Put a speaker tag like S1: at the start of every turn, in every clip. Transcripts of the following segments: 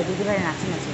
S1: দিদিভাই নাচে নাচে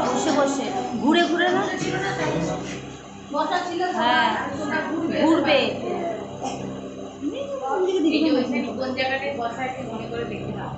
S1: বসে বসে ঘুরে ঘুরে না হ্যাঁ ঘুরবে
S2: কোন জায়গাটায় বসা একটু মনে করে দেখে নাও।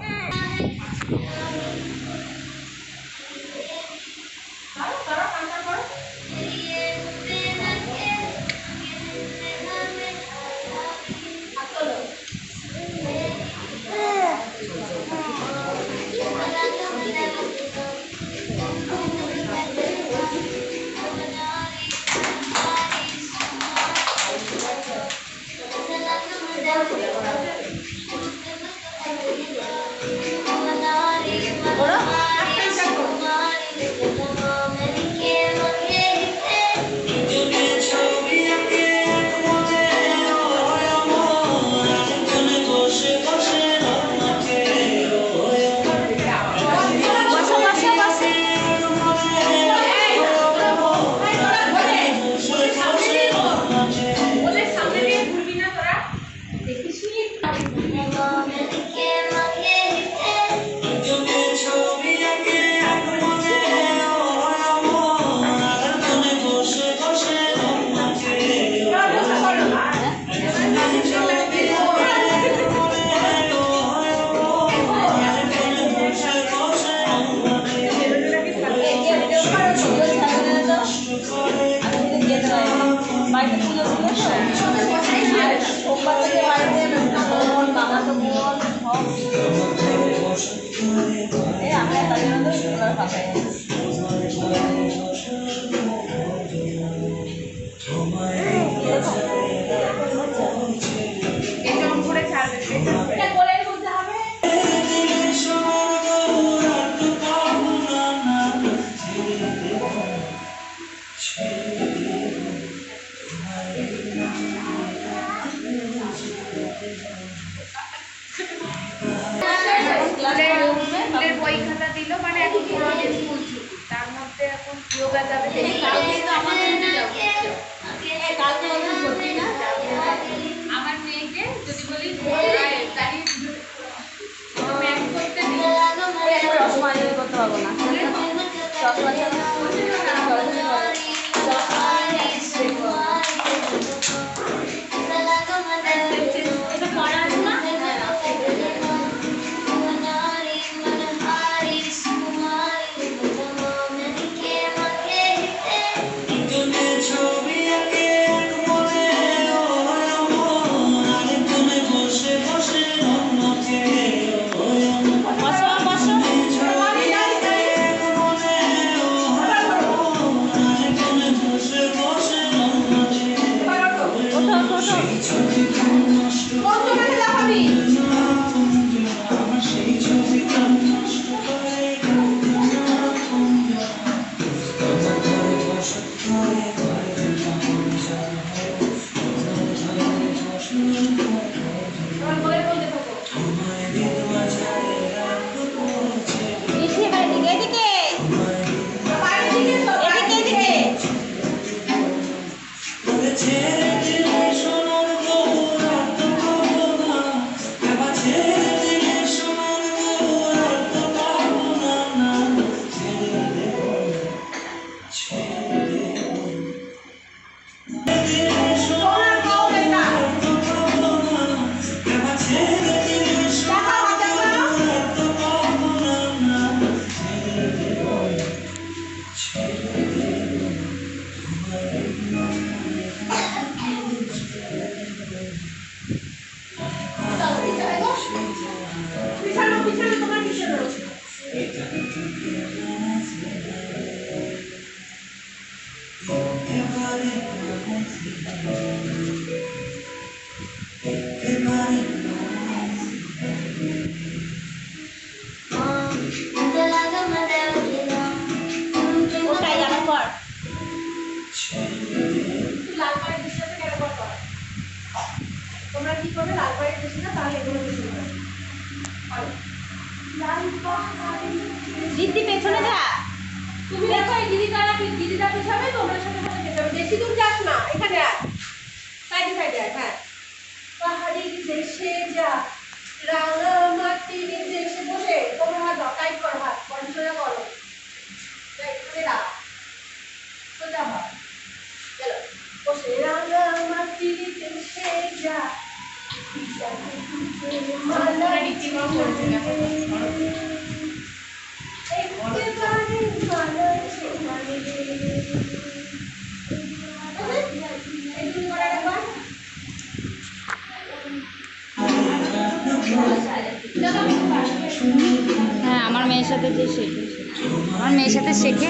S2: বই খাতা দিল মানে এখন স্কুল ছুটি, তার মধ্যে এখন যোগা যাবে। আমার মেয়েকে যদি বলি
S1: করতে পারবো না
S3: কি করবে লাল পাড়ি বেশি না তাহলে এগুলো বেশি হবে লাল পাড়ি
S1: দিদি পেছনে যা।
S3: তুমি দেখো এই দিদিটা পিছাবে তোমরা সাথে সাথে যেতে হবে বেশি দূর যাস না এখানে আয় সাইডে সাইডে আয় হ্যাঁ পাহাড়ির দেশে যা রাঙা মাটির দেশে বসে তোমরা হাত দাও টাইট করো হাত বডি সোজা করো এখানে রাখ সোজা হাত চলো বসে রাঙা মাটির দেশে যা মালা
S2: রিচি মা বলছে দেখো
S3: একেবারে মালা ছোঁয়ালে একটু করে রাখবা
S1: হ্যাঁ আমার মেয়ের সাথে যে শেখে আমার মেয়ের সাথে শেখে।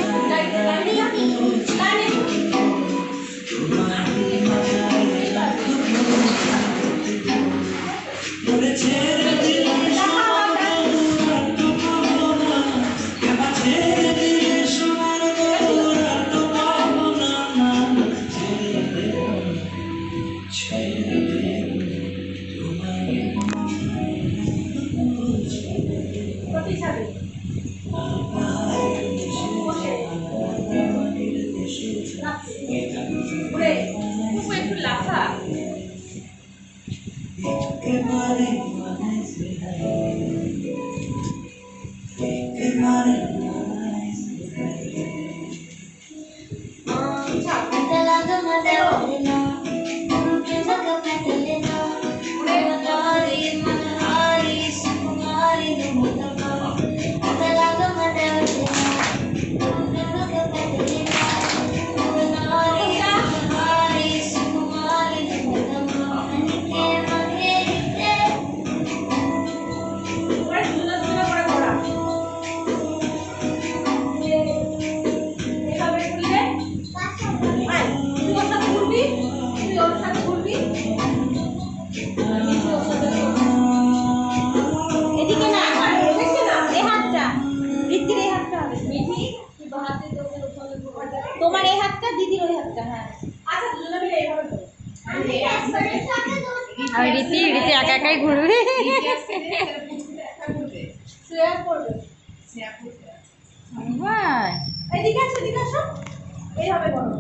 S2: একটু লাফা
S1: এদিকে না এই হাতটা দিদির এই হাতটা হবে মিঠি তোমার এই হাতটা দিদির ওই হাতটা। হ্যাঁ
S3: আচ্ছা দুজনে মিলে এইভাবে করো
S1: আর রীতি একা একাই ঘুরবে।
S3: শ্রেয়া করবে
S1: বাহ
S3: এদিকে আসো এইভাবে করো